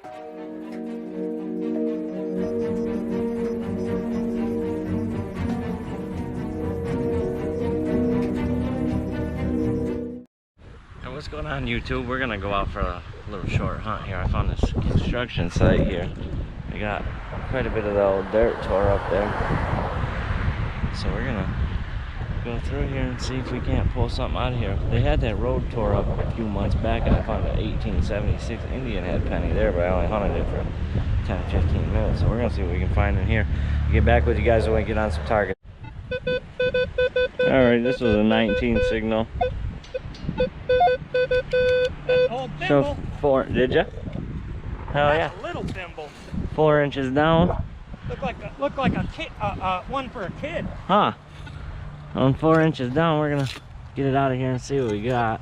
What's going on, YouTube? We're gonna go out for a little short hunt here. I found this construction site here. We got quite a bit of the old dirt tore up there, so we're gonna go through here and see if we can't pull something out of here. They had that road tore up a few months back, and I found an 1876 Indian head penny there, but I only hunted it for 10-15 minutes. So we're gonna see what we can find in here. I'll get back with you guys when we get on some targets. All right, this was a 19 signal. Old So thimble. 4, did ya? Hell yeah. That's a little thimble. 4 inches down. Look like a kid, one for a kid. Huh. On 4 inches down, we're gonna get it out of here and see what we got.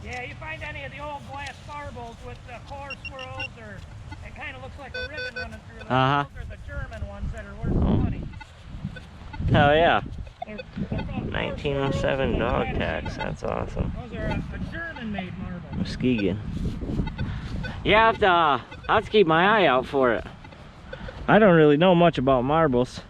Yeah, you find any of the old glass marbles with the core swirls, or it kind of looks like a ribbon running through them. Those are the German ones that are worth the money. Hell yeah. They're called 1907 dog tax. That's awesome. Those are a German-made marble. Muskegon. Yeah, I'll have to keep my eye out for it. I don't really know much about marbles.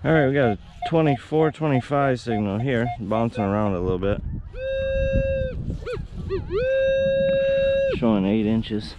All right, we got a 24-25 signal here, bouncing around a little bit. Showing 8 inches.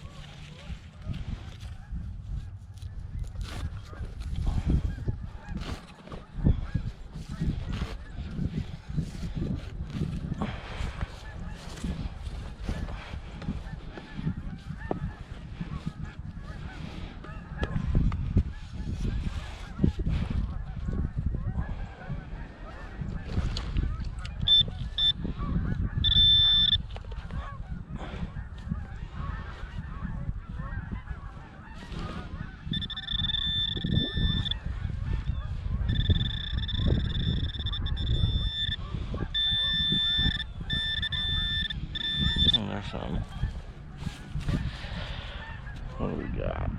Some. What do we got?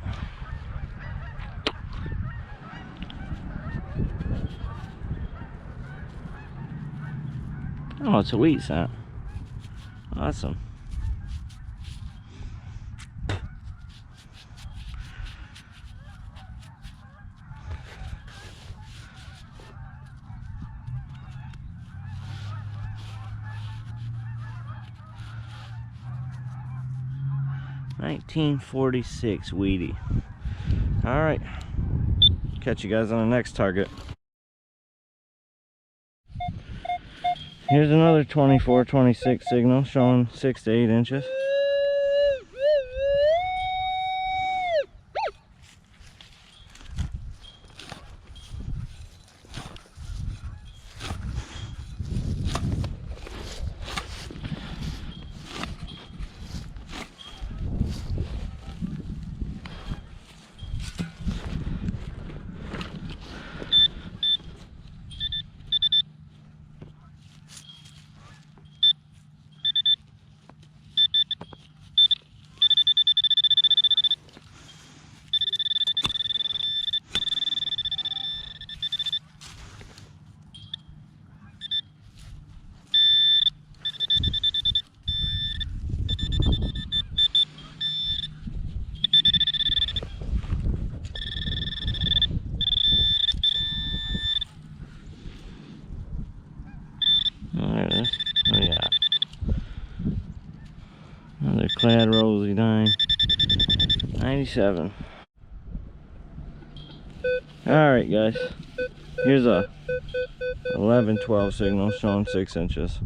Oh, it's a wheat scent. Awesome. $19.46 Wheatie. All right, catch you guys on the next target. Here's another 24-26 signal showing 6 to 8 inches. There it is. Oh yeah. Another clad rosy dime. 97. Alright guys. Here's a 11-12 signal showing 6 inches.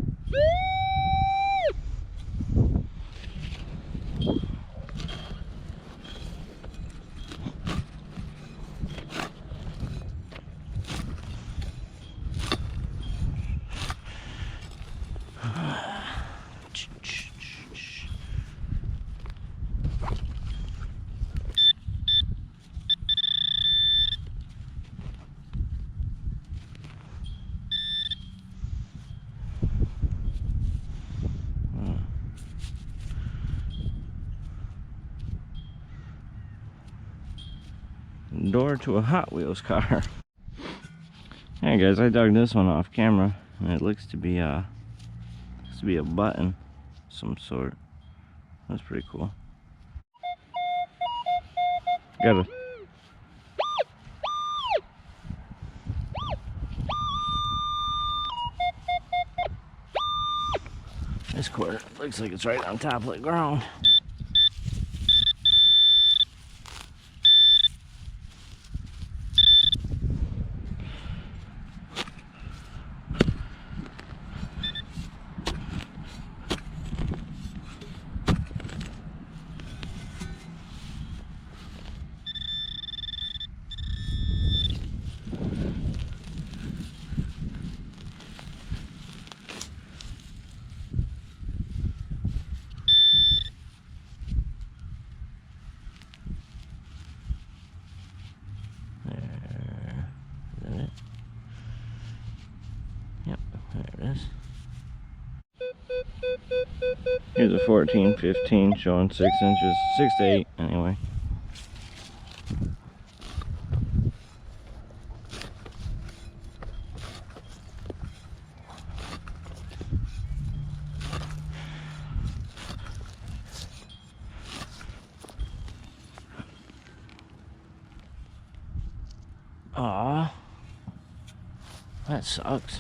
door to a Hot Wheels car. Hey guys, I dug this one off camera, and it looks to be a button of some sort. That's pretty cool. Got a this quarter looks like it's right on top of the ground. Here's a 14-15 showing 6 inches, 6 to 8 anyway. Aw, that sucks.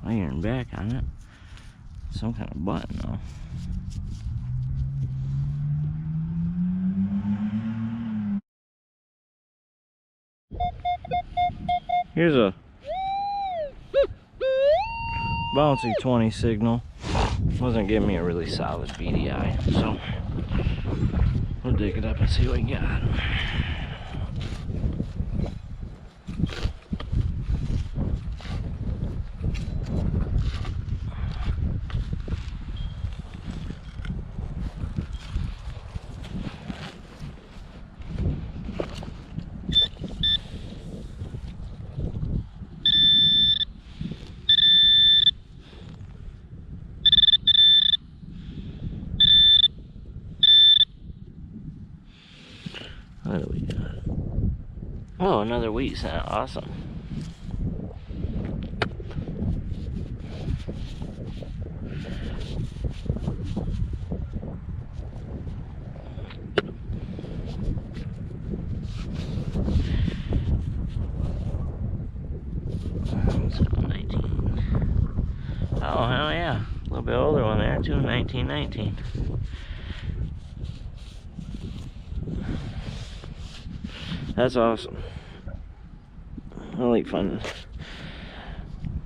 Iron back on it. Some kind of button though. Here's a bouncy 20 signal. Wasn't giving me a really solid BDI, so we'll dig it up and see what we got. What do we got? Oh, another wheat cent. Awesome. So 19. Oh, hell yeah. A little bit older one there, too. 1919. That's awesome. I like finding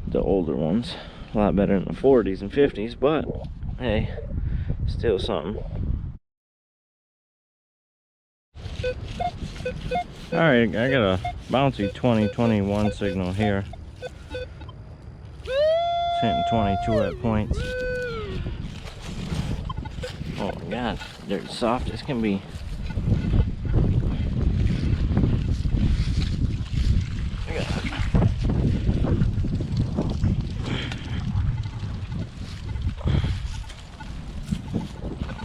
the older ones. A lot better than the 40s and 50s, but hey, still something. Alright, I got a bouncy 2021 signal here. It's hitting 22 at points. Oh my god, they're soft as can be.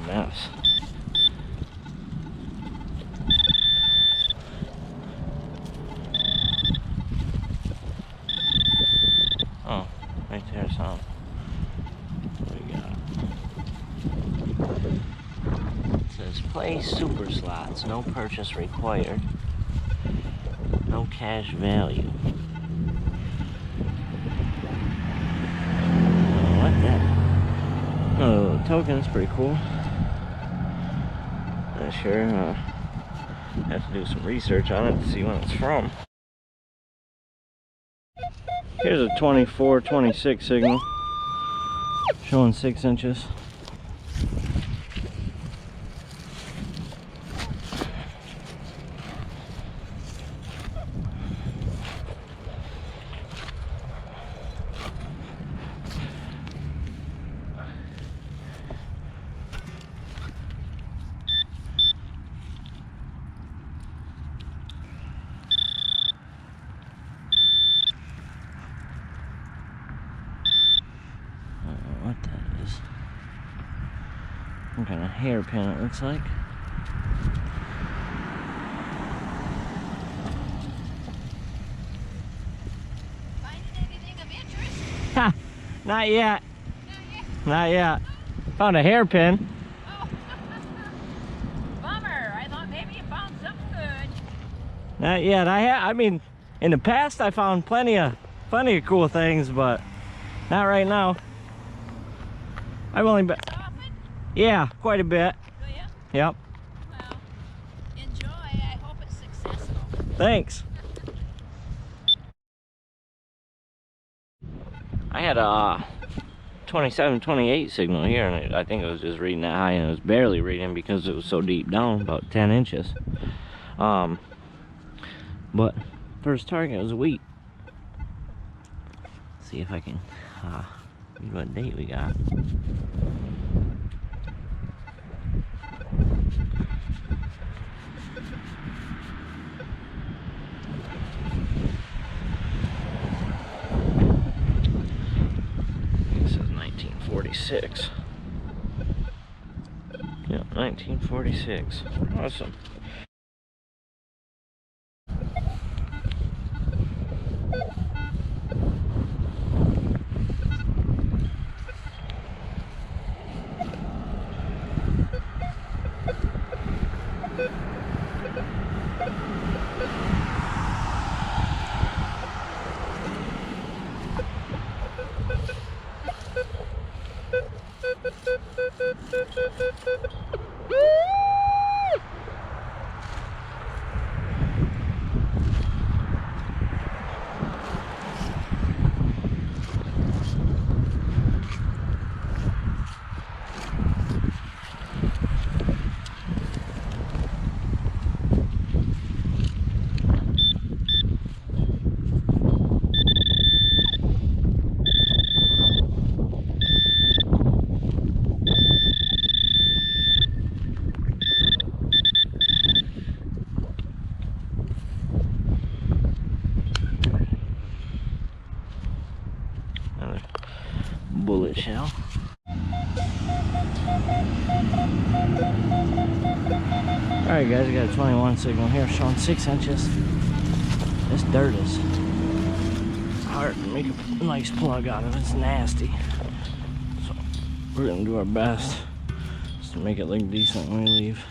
Mess. Oh, right there, some. What do we got? It says play super slots, no purchase required, no cash value. What that? Oh, the token's pretty cool. Not sure. Have to do some research on it to see when it's from. Here's a 24-26 signal showing 6 inches. What that is. Some kind of hairpin, it looks like. Finding anything of interest? Ha! Not yet. Not yet. Found a hairpin. Oh. Bummer. I thought maybe you found something good. Not yet. I mean, in the past I found plenty of cool things, but not right now. I've only been... Often? Yeah, quite a bit. Do you? Yep. Well, enjoy. I hope it's successful. Thanks. I had a 27, 28 signal here, and I think it was just reading that high, and it was barely reading because it was so deep down, about 10 inches. But first target was a wheat. See if I can read what date we got. This is 1946. Yeah, 1946. Awesome. Bullet shell. Alright guys, we got a 21 signal here showing 6 inches. This dirt is hard to make a nice plug out of. It's nasty. So we're gonna do our best just to make it look decent when we leave.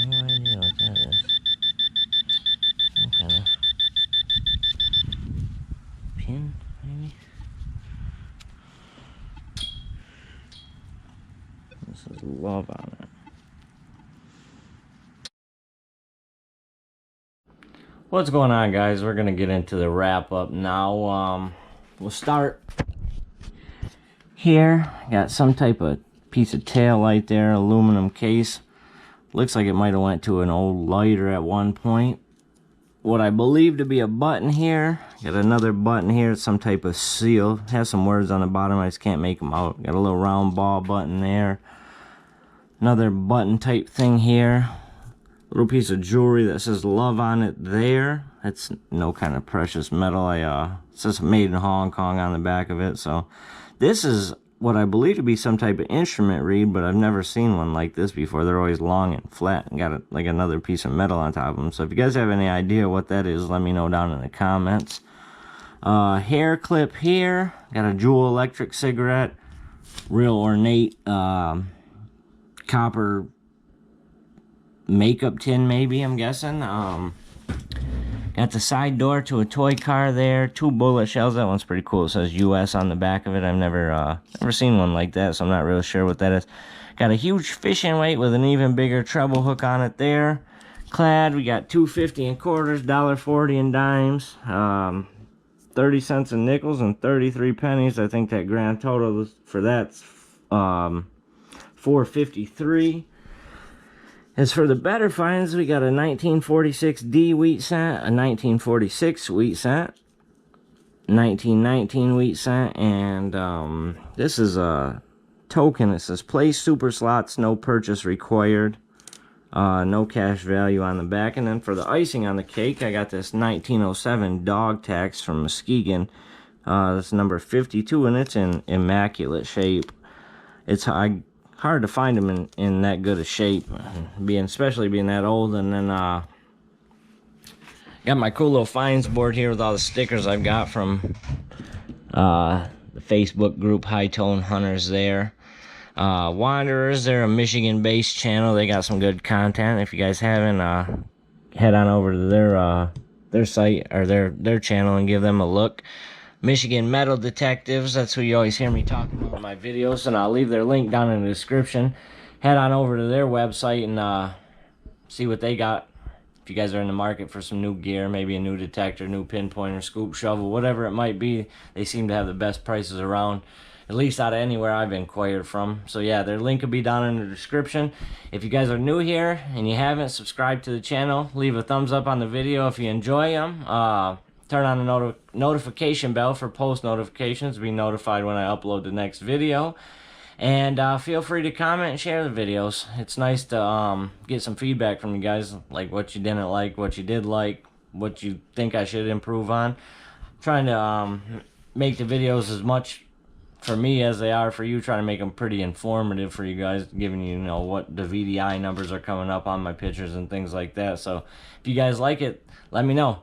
No idea what that is. Some kind of pin, maybe? This is love on it. What's going on, guys? We're gonna get into the wrap up now. We'll start here. Got some type of piece of tail light there, aluminum case. Looks like it might have went to an old lighter at one point. What I believe to be a button here. Got another button here, some type of seal. Has some words on the bottom, I just can't make them out. Got a little round ball button there. Another button type thing here. Little piece of jewelry that says love on it there. It's no kind of precious metal. It says made in Hong Kong on the back of it. So this is what I believe to be some type of instrument reed, but I've never seen one like this before. They're always long and flat and got like another piece of metal on top of them. So if you guys have any idea what that is, let me know down in the comments. Hair clip here. Got a Jewel electric cigarette. Real ornate copper makeup tin, maybe, I'm guessing. Got the side door to a toy car there. 2 bullet shells. That one's pretty cool. It says US on the back of it. I've never seen one like that, so I'm not really sure what that is. Got a huge fishing weight with an even bigger treble hook on it there. Clad, we got $2.50 in quarters, $1.40 in dimes, 30 cents in nickels, and 33 pennies. I think that grand total for that's $4.53. As for the better finds, we got a 1946 D wheat cent, a 1946 wheat cent, 1919 wheat cent, and this is a token. It says play super slots, no purchase required. No cash value on the back. And then for the icing on the cake, I got this 1907 dog tax from Muskegon. That's number 52, and it's in immaculate shape. It's hard to find them in that good a shape, especially being that old. And then got my cool little finds board here with all the stickers I've got from the Facebook group High Tone Hunters there. Wanderers, they're a Michigan-based channel. They got some good content. If you guys haven't, head on over to their site or their channel and give them a look. Michigan Metal Detectives, that's who you always hear me talking about in my videos, and I'll leave their link down in the description. Head on over to their website and see what they got. If you guys are in the market for some new gear, maybe a new detector, new pinpointer, scoop, shovel, whatever it might be, they seem to have the best prices around, at least out of anywhere I've inquired from. So yeah, their link will be down in the description. If you guys are new here and you haven't subscribed to the channel, leave a thumbs up on the video if you enjoy them. Turn on the notification bell for post notifications to be notified when I upload the next video. And feel free to comment and share the videos. It's nice to get some feedback from you guys, like what you didn't like, what you did like, what you think I should improve on. I'm trying to make the videos as much for me as they are for you, trying to make them pretty informative for you guys, giving you, what the VDI numbers are coming up on my pictures and things like that. So if you guys like it, let me know.